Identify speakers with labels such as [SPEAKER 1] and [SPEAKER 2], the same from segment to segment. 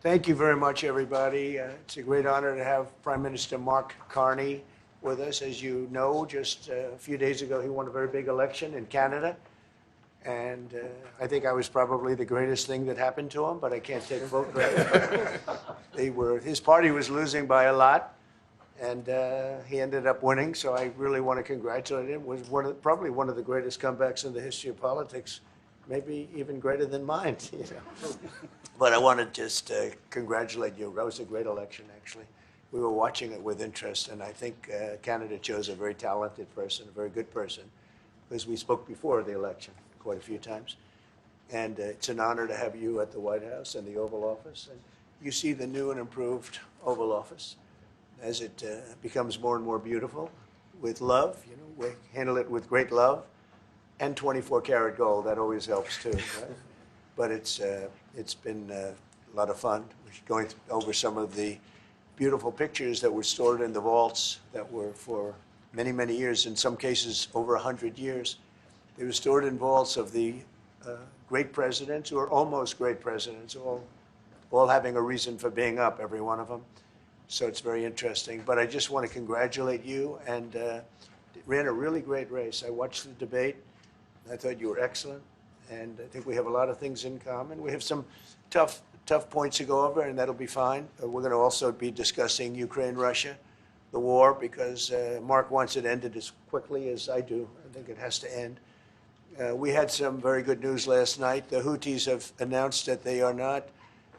[SPEAKER 1] Thank you very much, everybody. It's a great honor to have Prime Minister Mark Carney with us. As you know, just a few days ago, he won a very big election in Canada. And I think I was probably the greatest thing that happened to him, but I can't take full credit. His party was losing by a lot, and he ended up winning. So I really want to congratulate him. It was probably one of the greatest comebacks in the history of politics, maybe even greater than mine. You know? But I want to just congratulate you. That was a great election, actually. We were watching it with interest, and I think Canada chose a very talented person, a very good person, because we spoke before the election quite a few times. And it's an honor to have you at the White House and the Oval Office. And you see the new and improved Oval Office as it becomes more and more beautiful with love. You know, we handle it with great love and 24-karat gold. That always helps, too. Right? But it's been a lot of fun. We're going over some of the beautiful pictures that were stored in the vaults that were for many, many years, in some cases over 100 years. They were stored in vaults of the great presidents, or almost great presidents, all having a reason for being up, every one of them. So it's very interesting. But I just want to congratulate you, and ran a really great race. I watched the debate. I thought you were excellent. And I think we have a lot of things in common. We have some tough points to go over, and that'll be fine. We're going to also be discussing Ukraine, Russia, the war, because Mark wants it ended as quickly as I do. I think it has to end. We had some very good news last night. The Houthis have announced that they are not,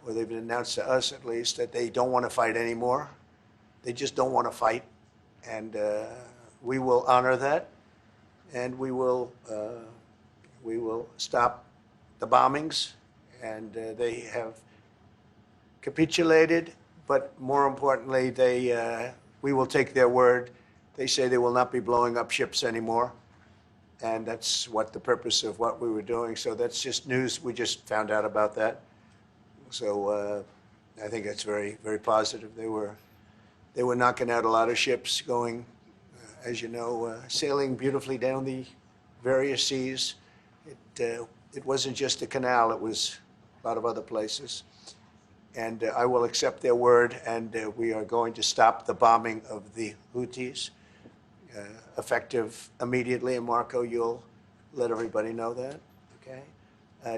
[SPEAKER 1] or they've announced to us at least, that they don't want to fight anymore. They just don't want to fight. And we will honor that, and we will stop the bombings, and they have capitulated, but more importantly, we will take their word. They say they will not be blowing up ships anymore, and that's what the purpose of what we were doing. So that's just news. We just found out about that. So I think that's very, very positive. They were knocking out a lot of ships going, as you know, sailing beautifully down the various seas. It wasn't just a canal, it was a lot of other places. And I will accept their word, and we are going to stop the bombing of the Houthis, effective immediately. And Marco, you'll let everybody know that, okay?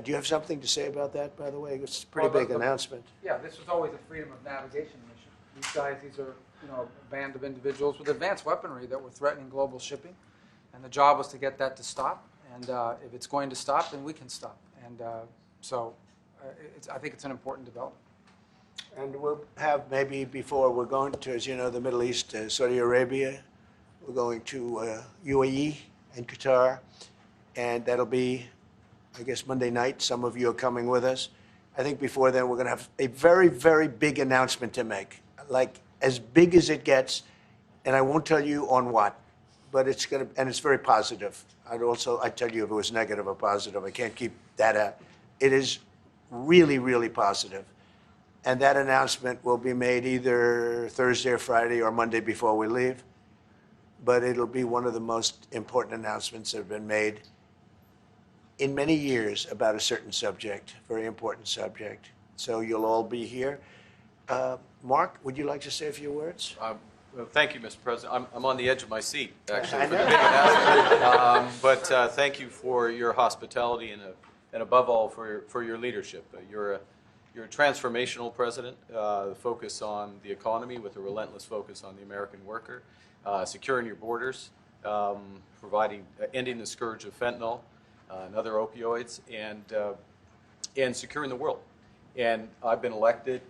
[SPEAKER 1] Do you have something to say about that, by the way? It's a pretty big announcement.
[SPEAKER 2] Yeah, this was always a freedom of navigation mission. These guys, these are, you know, a band of individuals with advanced weaponry that were threatening global shipping, and the job was to get that to stop. And if it's going to stop, then we can stop. And I think it's an important development.
[SPEAKER 1] And we'll have maybe before, we're going to, as you know, the Middle East, Saudi Arabia. We're going to UAE and Qatar. And that'll be, I guess, Monday night. Some of you are coming with us. I think before then, we're going to have a very, very big announcement to make, like as big as it gets. And I won't tell you on what, but it's going to, and it's very positive. I'd tell you if it was negative or positive. I can't keep that out. It is really, really positive. And that announcement will be made either Thursday or Friday or Monday before we leave. But it'll be one of the most important announcements that have been made in many years about a certain subject, very important subject. So you'll all be here. Mark, would you like to say a few words?
[SPEAKER 3] Well, thank you, Mr. President. I'm on the edge of my seat, actually, for the big announcement. But thank you for your hospitality and above all, for your leadership. You're a transformational president, focus on the economy with a relentless focus on the American worker, securing your borders, ending the scourge of fentanyl and other opioids, and securing the world. And I've been elected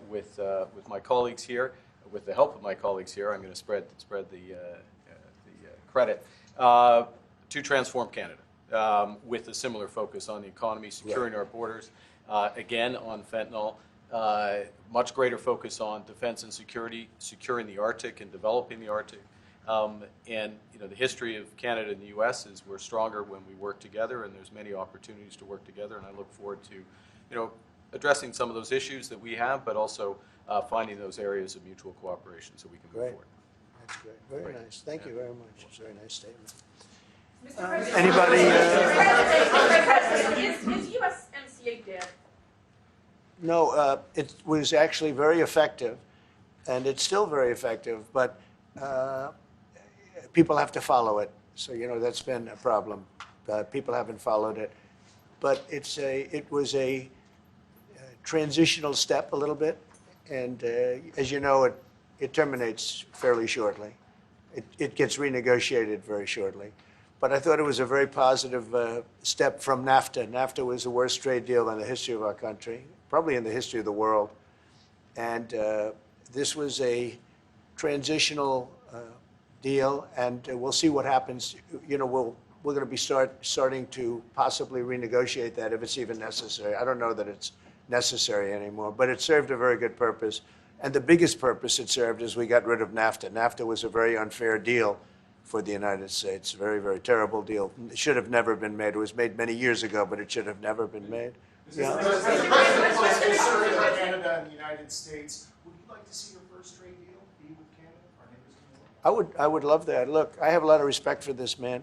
[SPEAKER 3] with my colleagues here. With the help of my colleagues here, I'm going to spread the credit to transform Canada with a similar focus on the economy, securing our borders, again on fentanyl, much greater focus on defense and security, securing the Arctic and developing the Arctic. And you know, the history of Canada and the U.S. is we're stronger when we work together, and there's many opportunities to work together. And I look forward to, addressing some of those issues that we have, but also finding those areas of mutual cooperation so we can move forward.
[SPEAKER 1] That's great. Very nice. Thank you very much. It's a very nice statement.
[SPEAKER 4] Mr. President,
[SPEAKER 1] Anybody?
[SPEAKER 4] Mr. President, is USMCA dead?
[SPEAKER 1] No, it was actually very effective, and it's still very effective, but people have to follow it. So, that's been a problem. People haven't followed it. But it was a transitional step a little bit, and as you know, it terminates fairly shortly. It gets renegotiated very shortly. But I thought it was a very positive step from NAFTA. NAFTA was the worst trade deal in the history of our country, probably in the history of the world. And this was a transitional deal, and we'll see what happens. We're going to be starting to possibly renegotiate that if it's even necessary. I don't know that it's necessary anymore, but it served a very good purpose. And the biggest purpose it served is we got rid of NAFTA. NAFTA was a very unfair deal for the United States. Very, very terrible deal. It should have never been made. It was made many years ago, but it should have never been made.
[SPEAKER 4] Yeah. Mr. President, Canada and the United States, would you like to see your first trade deal be with Canada? Our neighbors in the world?
[SPEAKER 1] I would love that. Look, I have a lot of respect for this man,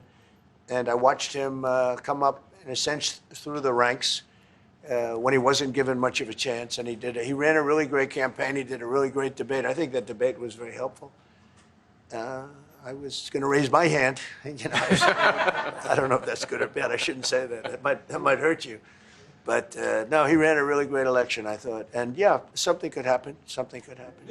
[SPEAKER 1] and I watched him come up, in a sense, through the ranks when he wasn't given much of a chance, and he ran a really great campaign. He did a really great debate. I think that debate was very helpful. I was going to raise my hand. I don't know if that's good or bad. I shouldn't say that. That might hurt you. But no, he ran a really great election, I thought. And yeah, something could happen. Something could happen.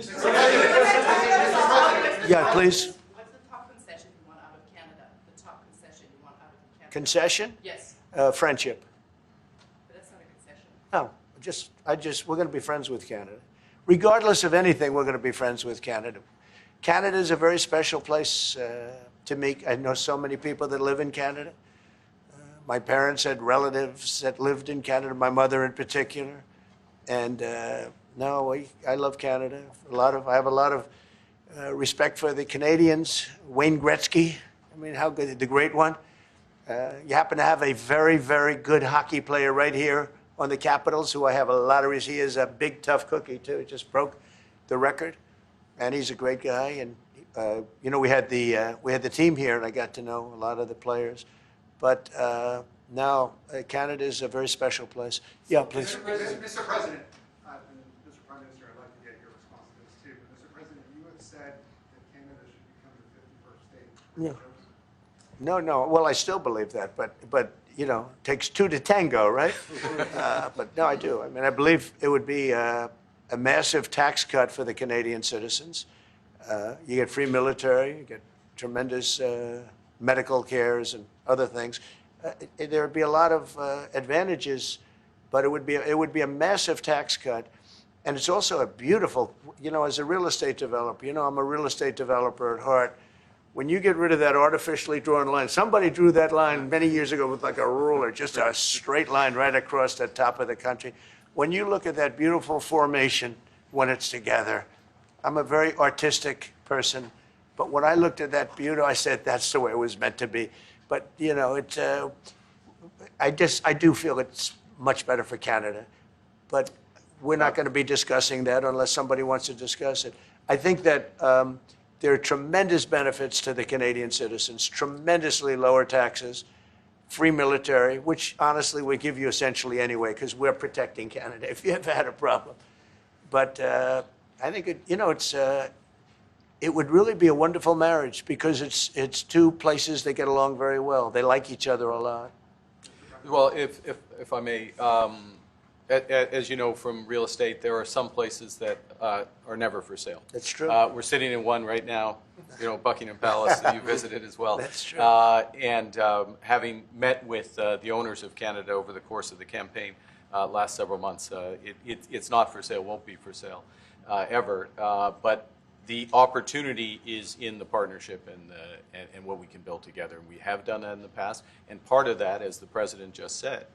[SPEAKER 1] Yeah, please.
[SPEAKER 5] What's the top concession you want out of Canada? The top concession you want out of Canada?
[SPEAKER 1] Concession?
[SPEAKER 5] Yes.
[SPEAKER 1] Friendship.
[SPEAKER 5] But that's not a concession.
[SPEAKER 1] No, we're going to be friends with Canada. Regardless of anything, we're going to be friends with Canada. Canada is a very special place to me. I know so many people that live in Canada. My parents had relatives that lived in Canada, my mother in particular. And no, I love Canada. I have a lot of respect for the Canadians. Wayne Gretzky, I mean, how good, the great one. You happen to have a very, very good hockey player right here on the Capitals, who I have a lot of respect. He is a big, tough cookie, too. He just broke the record. And he's a great guy. And, we had the team here, and I got to know a lot of the players. But now Canada is a very special place. Yeah, please.
[SPEAKER 4] Mr. President, and Mr. Prime Minister, I'd like to get your response to this too. But Mr. President, you have said that Canada should become the 51st state.
[SPEAKER 1] Yeah. No. Well, I still believe that, but it takes two to tango, right? But no, I do. I mean, I believe it would be a massive tax cut for the Canadian citizens. You get free military, you get tremendous medical cares and other things. There would be a lot of advantages, but it would be a massive tax cut. And it's also a beautiful, as a real estate developer, I'm a real estate developer at heart. When you get rid of that artificially drawn line, somebody drew that line many years ago with like a ruler, just a straight line right across the top of the country. When you look at that beautiful formation when it's together, I'm a very artistic person, but when I looked at that beauty, I said that's the way it was meant to be. But I do feel it's much better for Canada, but we're not going to be discussing that unless somebody wants to discuss it. I think that there are tremendous benefits to the Canadian citizens, tremendously lower taxes, free military, which honestly we give you essentially anyway because we're protecting Canada if you ever had a problem. But I think it would really be a wonderful marriage because it's two places that get along very well. They like each other a lot.
[SPEAKER 3] Well, if I may, as you know from real estate, there are some places that are never for sale.
[SPEAKER 1] That's true.
[SPEAKER 3] We're sitting in one right now, Buckingham Palace that you visited as well.
[SPEAKER 1] That's true.
[SPEAKER 3] And having met with the owners of Canada over the course of the campaign last several months, it's not for sale, won't be for sale ever. But the opportunity is in the partnership and what we can build together. And we have done that in the past. And part of that, as the President just said,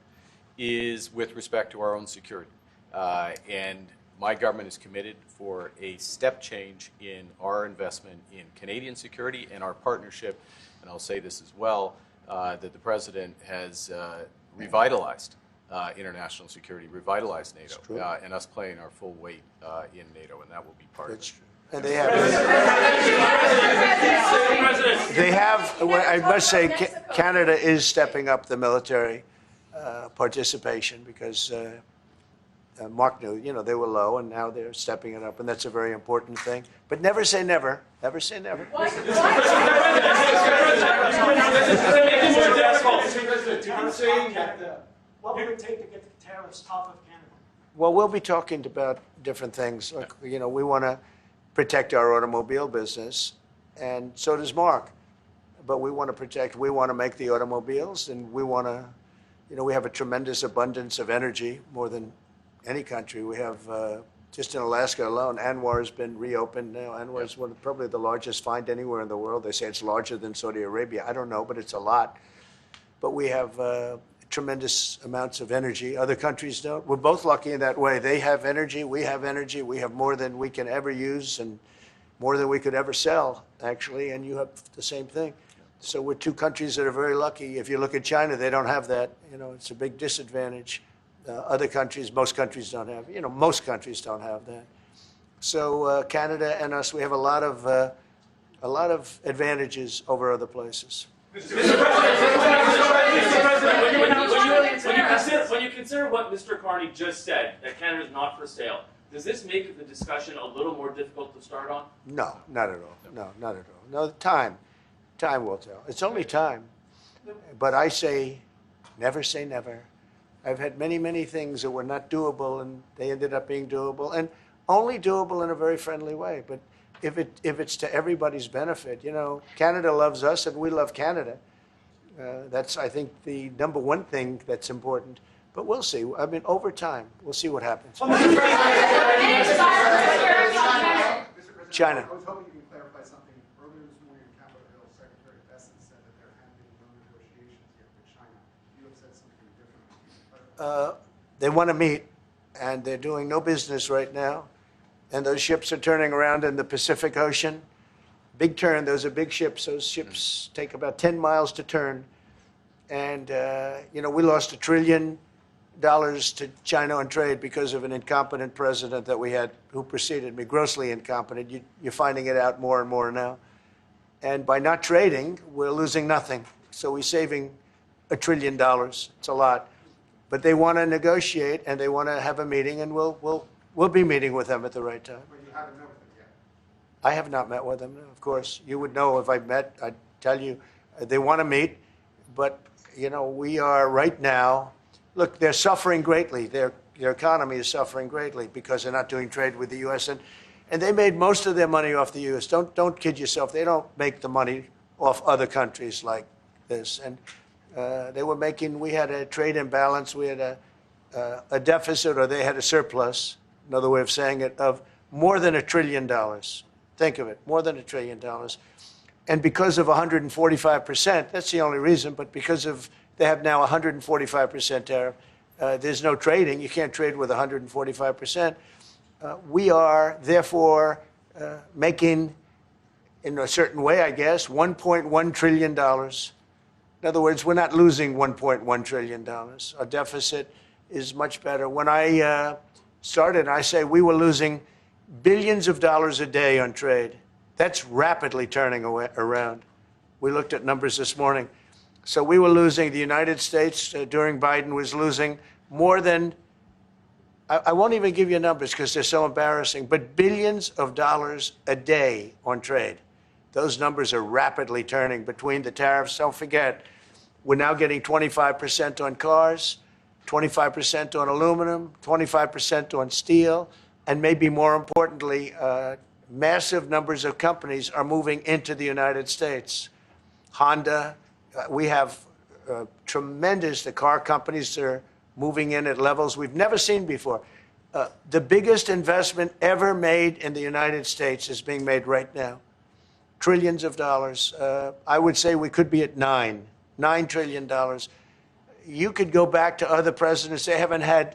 [SPEAKER 3] is with respect to our own security. And my government is committed for a step change in our investment in Canadian security and our partnership, and I'll say this as well, that the President has revitalized international security, revitalized NATO, and us playing our full weight in NATO, and that will be part of it.
[SPEAKER 1] True. And they have, I must say, Canada is stepping up the military participation because Mark knew, they were low, and now they're stepping it up, and that's a very important thing. But never say never. Never say never.
[SPEAKER 5] Why?
[SPEAKER 6] What would it take to get the tariffs top of Canada?
[SPEAKER 1] Well, we'll be talking about different things. Like, we want to protect our automobile business, and so does Mark. But we want to make the automobiles, and we want to, we have a tremendous abundance of energy, more than any country. We have, just in Alaska alone, Anwar has been reopened now. Anwar is probably the largest find anywhere in the world. They say it's larger than Saudi Arabia. I don't know, but it's a lot. But we have tremendous amounts of energy. Other countries don't. We're both lucky in that way. They have energy. We have energy. We have more than we can ever use and more than we could ever sell, actually, and you have the same thing. So we're two countries that are very lucky. If you look at China, they don't have that. It's a big disadvantage. Other countries, most countries don't have. Most countries don't have that. So Canada and us, we have a lot of advantages over other places.
[SPEAKER 7] Mr. President, when you consider what Mr. Carney just said, that Canada is not for sale, does this make the discussion a little more difficult to start on?
[SPEAKER 1] No, not at all. No, not at all. No, time will tell. It's only time. But I say, never say never. I've had many, many things that were not doable, and they ended up being doable, and only doable in a very friendly way. But if it's to everybody's benefit, Canada loves us, and we love Canada. That's, I think, the number one thing that's important. But we'll see. I mean, over time, we'll see what happens.
[SPEAKER 4] Mr. President,
[SPEAKER 1] China.
[SPEAKER 4] I was hoping you can clarify something. Earlier this morning in Capitol Hill, Secretary Besson said that there had been no negotiations yet with China. You have said something different.
[SPEAKER 1] They want to meet, and they're doing no business right now. And those ships are turning around in the Pacific Ocean. Big turn. Those are big ships. Those ships take about 10 miles to turn. And, we lost $1 trillion to China on trade because of an incompetent president that we had who preceded me, grossly incompetent. You're finding it out more and more now. And by not trading, we're losing nothing. So we're saving $1 trillion. It's a lot. But they want to negotiate, and they want to have a meeting, and we'll be meeting with them at the right time.
[SPEAKER 4] But you haven't met with them yet.
[SPEAKER 1] I have not met with them, of course. You would know if I met. I'd tell you. They want to meet, but, we are right now, look, they're suffering greatly. Their economy is suffering greatly because they're not doing trade with the U.S., and they made most of their money off the U.S. Don't kid yourself. They don't make the money off other countries like this. And we had a trade imbalance. We had a deficit, or they had a surplus, another way of saying it, of more than $1 trillion. Think of it, more than $1 trillion. And because of 145%, that's the only reason, but because of they have now 145% tariff, there's no trading. You can't trade with 145%. We are, therefore, making, in a certain way, I guess, $1.1 trillion. In other words, we're not losing $1.1 trillion. Our deficit is much better. When I started, I say we were losing billions of dollars a day on trade. That's rapidly turning around. We looked at numbers this morning. So we were losing, the United States during Biden was losing more than, I won't even give you numbers because they're so embarrassing, but billions of dollars a day on trade. Those numbers are rapidly turning between the tariffs. Don't forget, we're now getting 25% on cars, 25% on aluminum, 25% on steel, and maybe more importantly, massive numbers of companies are moving into the United States. Honda, we have tremendous, the car companies are moving in at levels we've never seen before. The biggest investment ever made in the United States is being made right now. Trillions of dollars. I would say we could be at $9 trillion. You could go back to other presidents. They haven't had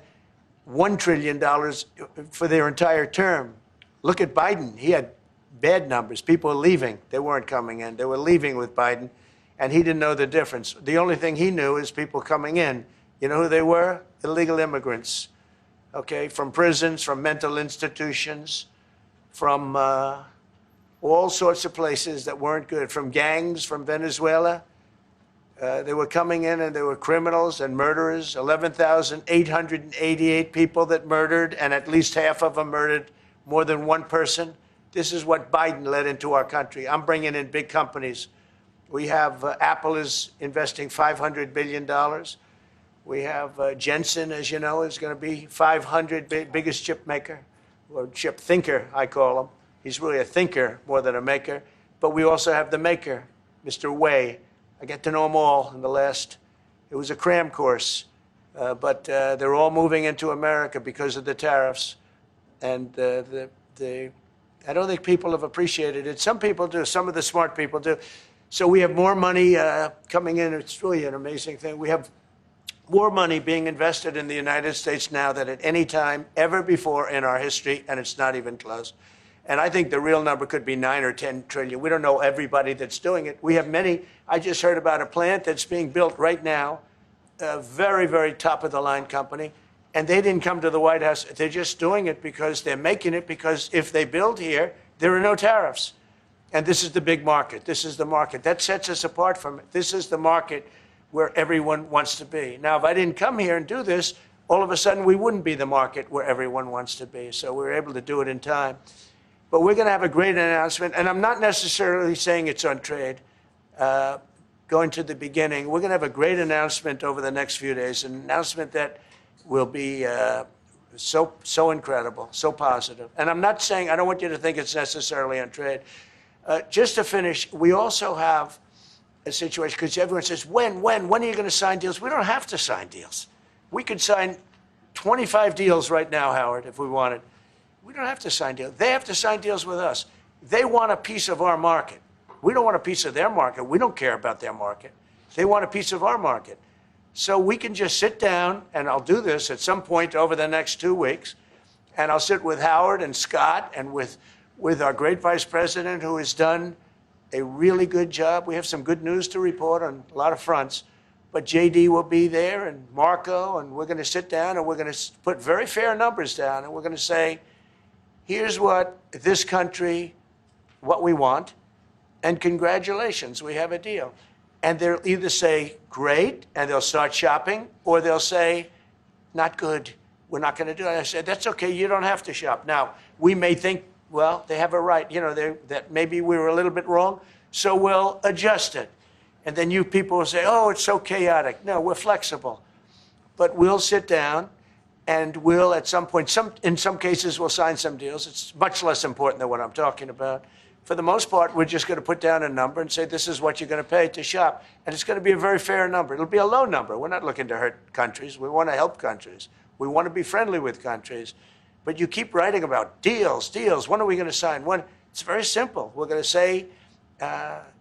[SPEAKER 1] $1 trillion for their entire term. Look at Biden. He had bad numbers. People were leaving. They weren't coming in. They were leaving with Biden, and he didn't know the difference. The only thing he knew is people coming in. You know who they were? Illegal immigrants, okay, from prisons, from mental institutions, from all sorts of places that weren't good, from gangs, from Venezuela. They were coming in and they were criminals and murderers, 11,888 people that murdered, and at least half of them murdered more than one person. This is what Biden led into our country. I'm bringing in big companies. We have Apple is investing $500 billion. We have Jensen, as you know, is going to be 500 biggest chip maker, or chip thinker, I call him. He's really a thinker more than a maker. But we also have the maker, Mr. Wei. I get to know them all in the last, it was a cram course. But they're all moving into America because of the tariffs. And I don't think people have appreciated it. Some people do, some of the smart people do. So we have more money coming in. It's really an amazing thing. We have more money being invested in the United States now than at any time ever before in our history, and it's not even close. And I think the real number could be 9 or 10 trillion. We don't know everybody that's doing it. We have many. I just heard about a plant that's being built right now, a very, very top-of-the-line company, and they didn't come to the White House. They're just doing it because they're making it because if they build here, there are no tariffs. And this is the big market. This is the market. That sets us apart from it. This is the market where everyone wants to be. Now, if I didn't come here and do this, all of a sudden we wouldn't be the market where everyone wants to be. So we were able to do it in time. But we're going to have a great announcement. And I'm not necessarily saying it's on trade. Going to the beginning, we're going to have a great announcement over the next few days, an announcement that will be so incredible, so positive. And I'm not saying, I don't want you to think it's necessarily on trade. Just to finish, we also have a situation, because everyone says, when are you going to sign deals? We don't have to sign deals. We could sign 25 deals right now, Howard, if we wanted. We don't have to sign deals. They have to sign deals with us. They want a piece of our market. We don't want a piece of their market. We don't care about their market. They want a piece of our market. So we can just sit down, and I'll do this at some point over the next 2 weeks, and I'll sit with Howard and Scott and with our great vice president, who has done a really good job. We have some good news to report on a lot of fronts. But JD will be there, and Marco, and we're going to sit down, and we're going to put very fair numbers down, and we're going to say, here's what this country, what we want, and congratulations, we have a deal. And they'll either say, great, and they'll start shopping, or they'll say, not good, we're not going to do it. I said, that's okay, you don't have to shop. Now, we may think, well, they have a right, that maybe we were a little bit wrong, so we'll adjust it. And then you people will say, oh, it's so chaotic. No, we're flexible. But we'll sit down, and we'll, at some point, in some cases, we'll sign some deals. It's much less important than what I'm talking about. For the most part, we're just going to put down a number and say, this is what you're going to pay to shop. And it's going to be a very fair number. It'll be a low number. We're not looking to hurt countries. We want to help countries. We want to be friendly with countries. But you keep writing about deals. When are we going to sign? When? It's very simple. We're going to say,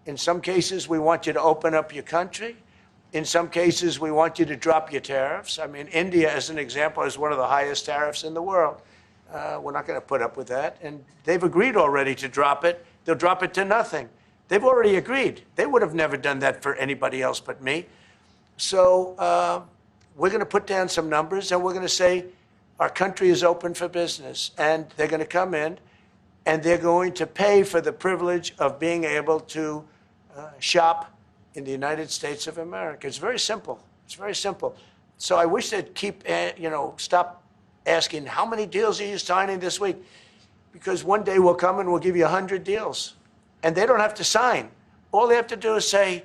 [SPEAKER 1] in some cases, we want you to open up your country. In some cases, we want you to drop your tariffs. I mean, India, as an example, has one of the highest tariffs in the world. We're not going to put up with that. And they've agreed already to drop it. They'll drop it to nothing. They've already agreed. They would have never done that for anybody else but me. So we're going to put down some numbers, and we're going to say our country is open for business. And they're going to come in, and they're going to pay for the privilege of being able to shop in the United States of America. It's very simple. It's very simple. So I wish they'd stop asking, how many deals are you signing this week? Because one day we'll come and we'll give you 100 deals. And they don't have to sign. All they have to do is say,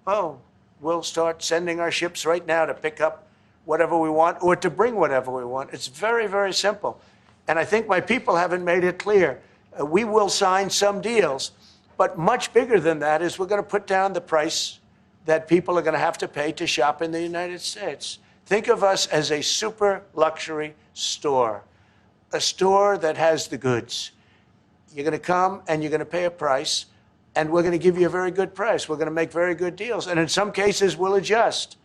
[SPEAKER 1] oh, we'll start sending our ships right now to pick up whatever we want or to bring whatever we want. It's very, very simple. And I think my people haven't made it clear. We will sign some deals. But much bigger than that is we're going to put down the price that people are going to have to pay to shop in the United States. Think of us as a super luxury store, a store that has the goods. You're going to come and you're going to pay a price, and we're going to give you a very good price. We're going to make very good deals. And in some cases, we'll adjust.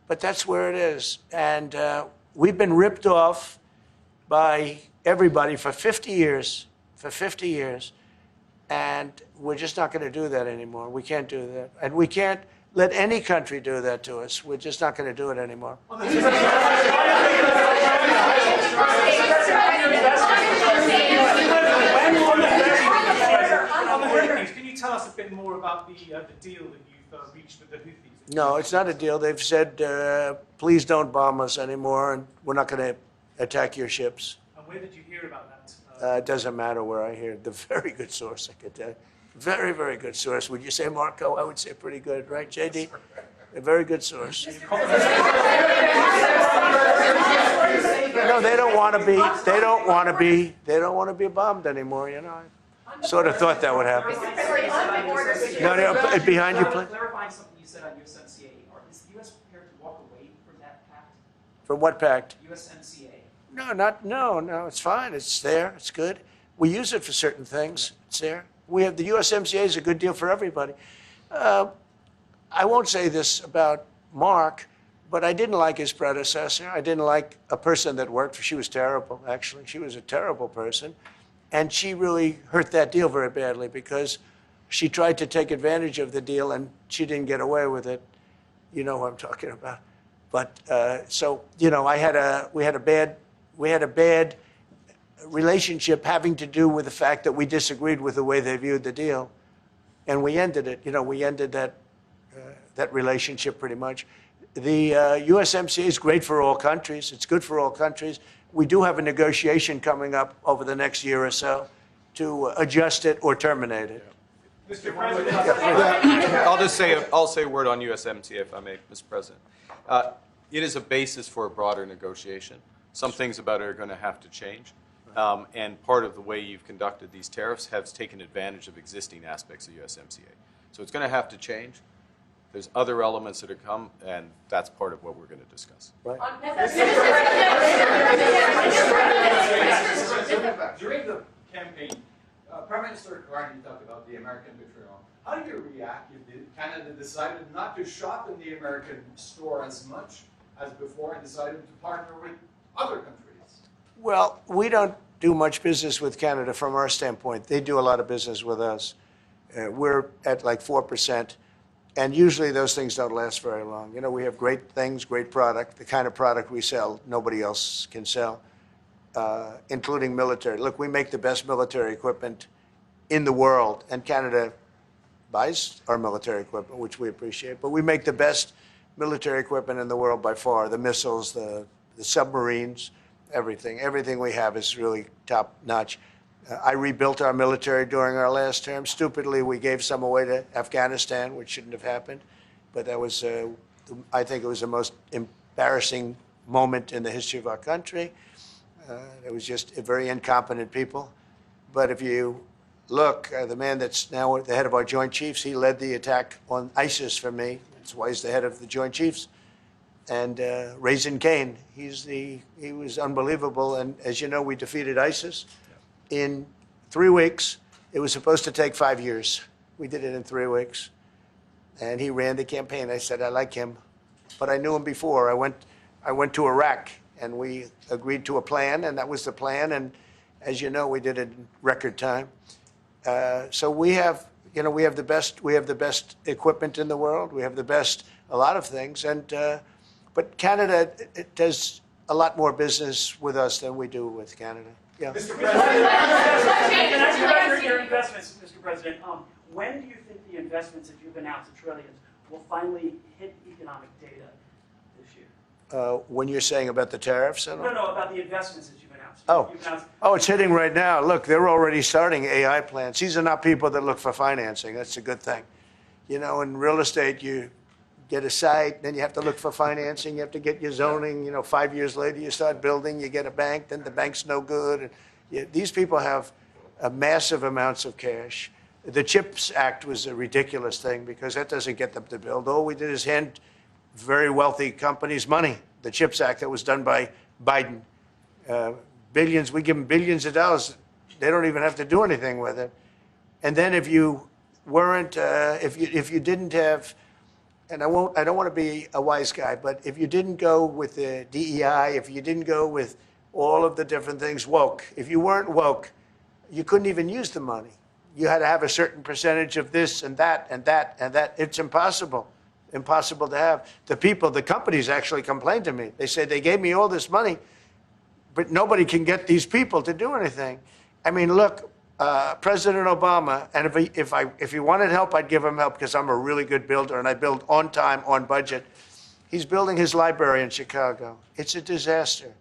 [SPEAKER 1] But that's where it is. And we've been ripped off by everybody for 50 years, and we're just not going to do that anymore. We can't do that. And we can't let any country do that to us. We're just not going to do it anymore.
[SPEAKER 6] On the Philippines, can you tell us a bit more about the deal that you've reached with the Houthis?
[SPEAKER 1] No, it's not a deal. They've said, please don't bomb us anymore, and we're not going to attack your ships.
[SPEAKER 6] And where did you hear about that?
[SPEAKER 1] It doesn't matter where I hear it. The very good source, I could tell you. Very, very good source. Would you say, Marco? I would say pretty good, right, JD? A very good source. No, they don't want to be. They don't want to be. They don't want to be bombed anymore. You know, I sort of thought that would happen. No, behind you, please.
[SPEAKER 8] Clarifying something you said on USMCA, is the U.S. prepared to walk away from that pact?
[SPEAKER 1] From what pact?
[SPEAKER 8] USMCA.
[SPEAKER 1] No. It's fine. It's there. It's good. We use it for certain things. It's there. We have the USMCA is a good deal for everybody. I won't say this about Mark, but I didn't like his predecessor. I didn't like a person that worked for. She was terrible, actually. She was a terrible person, and she really hurt that deal very badly because she tried to take advantage of the deal and she didn't get away with it. You know who I'm talking about. But so you know, we had a bad relationship having to do with the fact that we disagreed with the way they viewed the deal, and we ended it. You know, we ended that relationship pretty much. The USMCA is great for all countries. It's good for all countries. We do have a negotiation coming up over the next year or so to adjust it or terminate it.
[SPEAKER 6] Mr. President,
[SPEAKER 3] I'll say a word on USMCA, if I may, Mr. President. It is a basis for a broader negotiation. Some things about it are going to have to change. And part of the way you've conducted these tariffs has taken advantage of existing aspects of USMCA. So it's going to have to change. There's other elements that are come, and that's part of what we're going to discuss.
[SPEAKER 1] Right.
[SPEAKER 9] During the campaign, Prime Minister Carney talked about the American betrayal. How do you react if Canada decided not to shop in the American store as much as before and decided to partner with other countries?
[SPEAKER 1] Well, we don't do much business with Canada from our standpoint. They do a lot of business with us. We're at like 4%. And usually those things don't last very long. You know, we have great things, great product. The kind of product we sell, nobody else can sell, including military. Look, we make the best military equipment in the world, and Canada buys our military equipment, which we appreciate. But we make the best military equipment in the world by far. The missiles, the submarines, everything. Everything we have is really top notch. I rebuilt our military during our last term. Stupidly, we gave some away to Afghanistan, which shouldn't have happened. But that was, I think it was the most embarrassing moment in the history of our country. It was just very incompetent people. But if you look, the man that's now the head of our Joint Chiefs, he led the attack on ISIS for me. That's why he's the head of the Joint Chiefs. And Raisin Kane, he was unbelievable. And as you know, we defeated ISIS in 3 weeks. It was supposed to take 5 years. We did it in 3 weeks. And he ran the campaign. I said, I like him. But I knew him before. I went to Iraq, and we agreed to a plan, and that was the plan. And as you know, we did it in record time. So we have the best equipment in the world. We have the best, a lot of things. And but Canada does a lot more business with us than we do with Canada. Yeah.
[SPEAKER 6] Mr. President, and as you record your investments, Mr. President, when do you think the investments that you've announced, the trillions, will finally hit economic data this year?
[SPEAKER 1] When you're saying about the tariffs and all?
[SPEAKER 6] No, about the investments that you've announced.
[SPEAKER 1] It's hitting right now. Look, they're already starting AI plants. These are not people that look for financing. That's a good thing. You know, in real estate, you get a site, then you have to look for financing, you have to get your zoning, 5 years later you start building, you get a bank, then the bank's no good. And these people have massive amounts of cash. The CHIPS Act was a ridiculous thing because that doesn't get them to build. All we did is hand very wealthy companies money. The CHIPS Act that was done by Biden. Billions, we give them billions of dollars. They don't even have to do anything with it. And then if you weren't, if you didn't have, and I don't want to be a wise guy, but if you didn't go with the DEI, if you didn't go with all of the different things woke, if you weren't woke, you couldn't even use the money. You had to have a certain percentage of this and that and that and that. It's impossible to have. The companies actually complained to me. They said they gave me all this money, but nobody can get these people to do anything. I mean, look, President Obama, and if he wanted help, I'd give him help because I'm a really good builder and I build on time, on budget. He's building his library in Chicago. It's a disaster.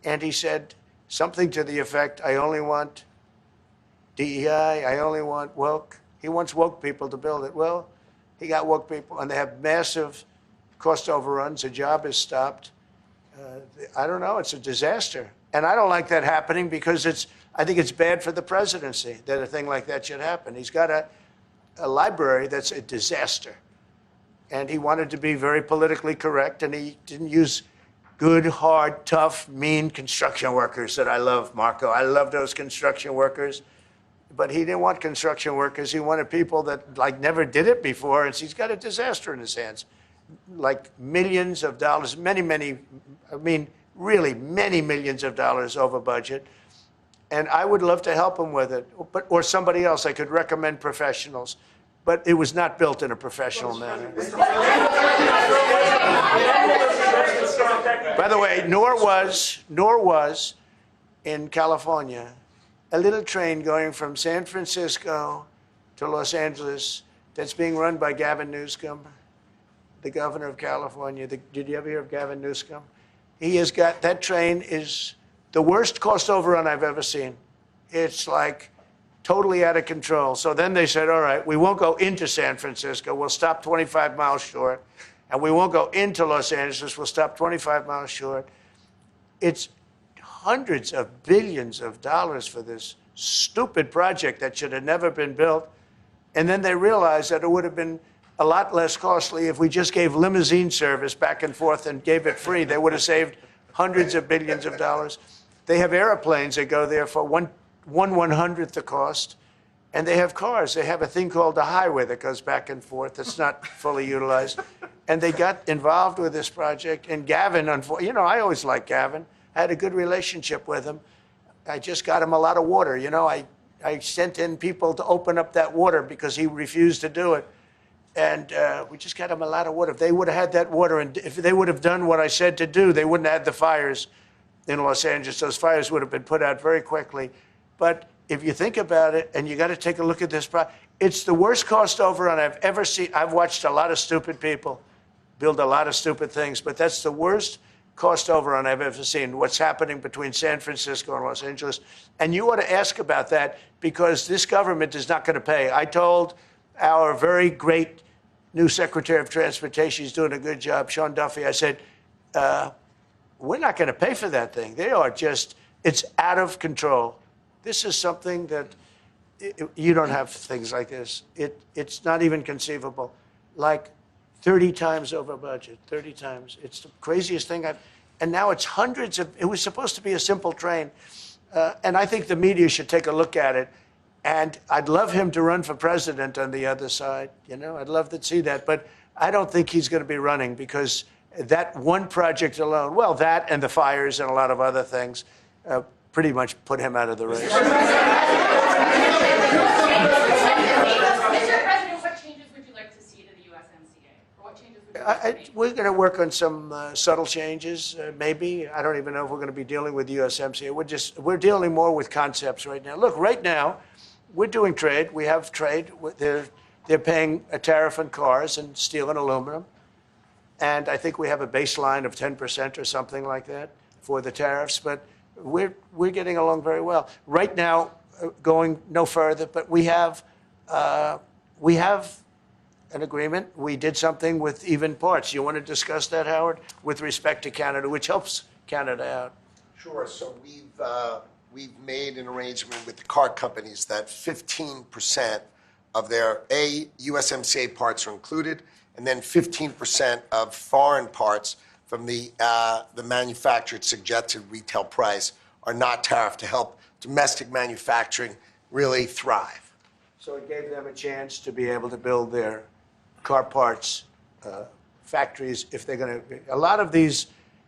[SPEAKER 1] And he said something to the effect, I only want DEI, I only want woke. He wants woke people to build it. Well, he got woke people, and they have massive cost overruns. The job is stopped. I don't know. It's a disaster. And I don't like that happening because I think it's bad for the presidency that a thing like that should happen. He's got a library that's a disaster. And he wanted to be very politically correct, and he didn't use good, hard, tough, mean construction workers that I love, Marco. I love those construction workers. But he didn't want construction workers. He wanted people that like never did it before. And he's got a disaster in his hands, like millions of dollars, really many millions of dollars over budget. And I would love to help him with it, or somebody else. I could recommend professionals, but it was not built in a professional manner. By the way, nor was in California a little train going from San Francisco to Los Angeles that's being run by Gavin Newsom, the governor of California. Did you ever hear of Gavin Newsom? He has got, that train is the worst cost overrun I've ever seen. It's like totally out of control. So then they said, all right, we won't go into San Francisco. We'll stop 25 miles short. And we won't go into Los Angeles. We'll stop 25 miles short. It's hundreds of billions of dollars for this stupid project that should have never been built. And then they realized that it would have been a lot less costly if we just gave limousine service back and forth and gave it free. They would have saved hundreds of billions of dollars. They have airplanes that go there for one 1/100th the cost. And they have cars. They have a thing called the highway that goes back and forth that's not fully utilized. And they got involved with this project. And Gavin, I always liked Gavin. I had a good relationship with him. I just got him a lot of water. I sent in people to open up that water because he refused to do it. And we just got him a lot of water. If they would have had that water, and if they would have done what I said to do, they wouldn't have had the fires in Los Angeles. Those fires would have been put out very quickly. But if you think about it, and you got to take a look at this, it's the worst cost overrun I've ever seen. I've watched a lot of stupid people build a lot of stupid things, but that's the worst cost overrun I've ever seen, what's happening between San Francisco and Los Angeles. And you ought to ask about that because this government is not going to pay. I told our very great new Secretary of Transportation, he's doing a good job, Sean Duffy, I said, we're not going to pay for that thing. It's out of control. This is something that you don't have things like this. It's not even conceivable. Like 30 times over budget, 30 times. It's the craziest thing and now it's hundreds of, it was supposed to be a simple train. And I think the media should take a look at it. And I'd love him to run for president on the other side. I'd love to see that. But I don't think he's going to be running because that one project alone, well, that and the fires and a lot of other things, pretty much put him out of the race.
[SPEAKER 5] Mr. President, what changes would you like to see to the USMCA? Or what changes would you like to make?
[SPEAKER 1] We're going to work on some subtle changes, maybe. I don't even know if we're going to be dealing with USMCA. We're dealing more with concepts right now. Look, right now, we're doing trade. We have trade. They're paying a tariff on cars and steel and aluminum. And I think we have a baseline of 10% or something like that for the tariffs. But we're getting along very well. Right now, going no further, but we have an agreement. We did something with even parts. You want to discuss that, Howard, with respect to Canada, which helps Canada out?
[SPEAKER 10] Sure. So we've made an arrangement with the car companies that 15% of their USMCA parts are included, and then 15% of foreign parts from the manufactured suggested retail price are not tariffed to help domestic manufacturing really thrive.
[SPEAKER 1] So it gave them a chance to be able to build their car parts factories if they're going to. A lot of these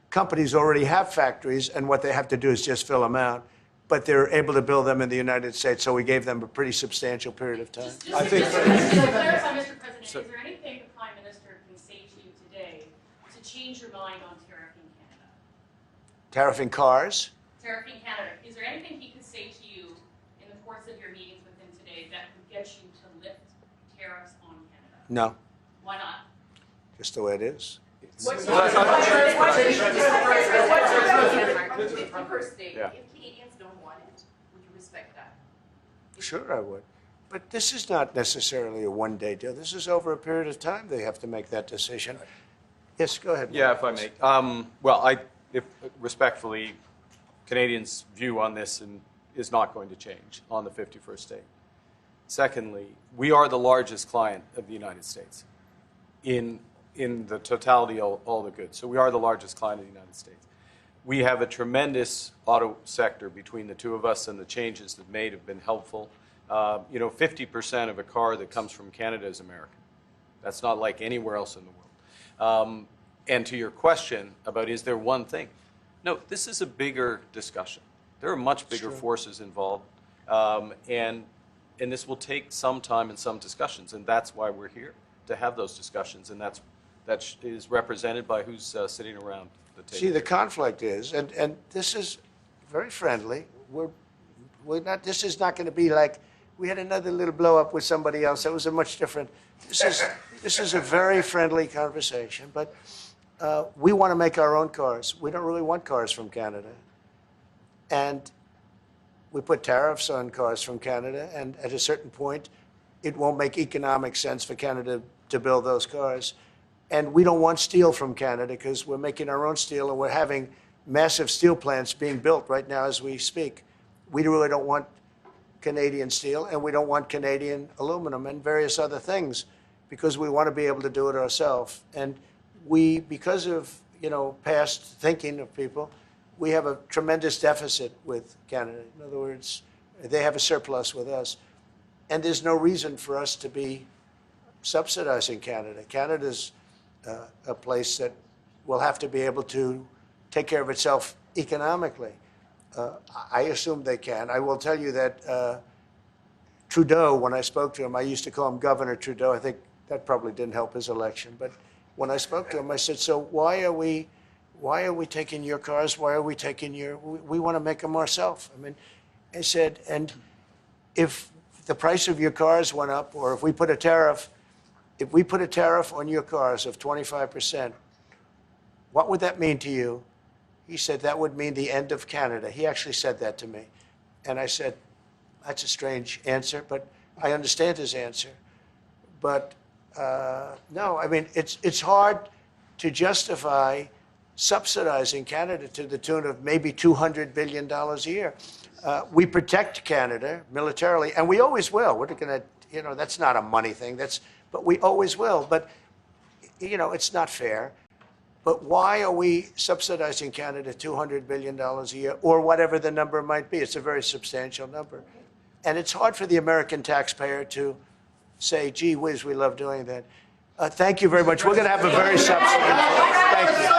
[SPEAKER 1] companies already have factories, and what they have to do is just fill them out. But they're able to build them in the United States, so we gave them a pretty substantial period of time.
[SPEAKER 5] Just to clarify, Mr. President, is there anything the Prime Minister can say to you today to change your mind on tariffing Canada?
[SPEAKER 1] Tariffing cars?
[SPEAKER 5] Tariffing Canada. Is there anything he could say to you in the course of your meetings with him today that would get you to lift tariffs on Canada?
[SPEAKER 1] No,
[SPEAKER 5] Why not?
[SPEAKER 1] just the way it is.
[SPEAKER 11] What's your per state?
[SPEAKER 3] Yeah.
[SPEAKER 11] If Canadians don't want it, would you respect that?
[SPEAKER 1] Sure, I would. But this is not necessarily a one-day deal. This is over a period of time they have to make that decision. Yes, go ahead.
[SPEAKER 3] Yeah, if I may. Respectfully, Canadians' view on this is not going to change on the 51st state. Secondly, we are the largest client of the United States in the totality of all the goods. So we are the largest client of the United States. We have a tremendous auto sector between the two of us, and the changes that made have been helpful. 50% of a car that comes from Canada is American. That's not like anywhere else in the world. And to your question about is there one thing? No, this is a bigger discussion. There are much bigger forces involved, and this will take some time and some discussions, and that's why we're here, to have those discussions, and that is represented by who's sitting around the table.
[SPEAKER 1] See, the conflict is, and this is very friendly. We're not. This is not going to be like we had another little blow up with somebody else. That was a much different. This is a very friendly conversation, but we want to make our own cars. We don't really want cars from Canada, and we put tariffs on cars from Canada, and at a certain point, it won't make economic sense for Canada to build those cars. And we don't want steel from Canada because we're making our own steel, and we're having massive steel plants being built right now as we speak. We really don't want Canadian steel, and we don't want Canadian aluminum and various other things because we want to be able to do it ourselves. And we, because of past thinking of people, we have a tremendous deficit with Canada. In other words, they have a surplus with us. And there's no reason for us to be subsidizing Canada. Canada's a place that will have to be able to take care of itself economically. I assume they can. I will tell you that Trudeau, when I spoke to him, I used to call him Governor Trudeau. I think that probably didn't help his election. But when I spoke to him, I said, so why are we taking your cars? Why are we taking we want to make them ourselves. I mean, I said, and if the price of your cars went up, or if we put a tariff on your cars of 25%, what would that mean to you? He said, that would mean the end of Canada. He actually said that to me. And I said, that's a strange answer, but I understand his answer. But no, I mean, it's hard to justify subsidizing Canada to the tune of maybe $200 billion a year. We protect Canada militarily, and we always will. We're going to, that's not a money thing. But we always will. But, it's not fair. But why are we subsidizing Canada $200 billion a year, or whatever the number might be? It's a very substantial number. And it's hard for the American taxpayer to say, gee whiz, we love doing that. Thank you very much. We're going to have a very substantial. Thank you.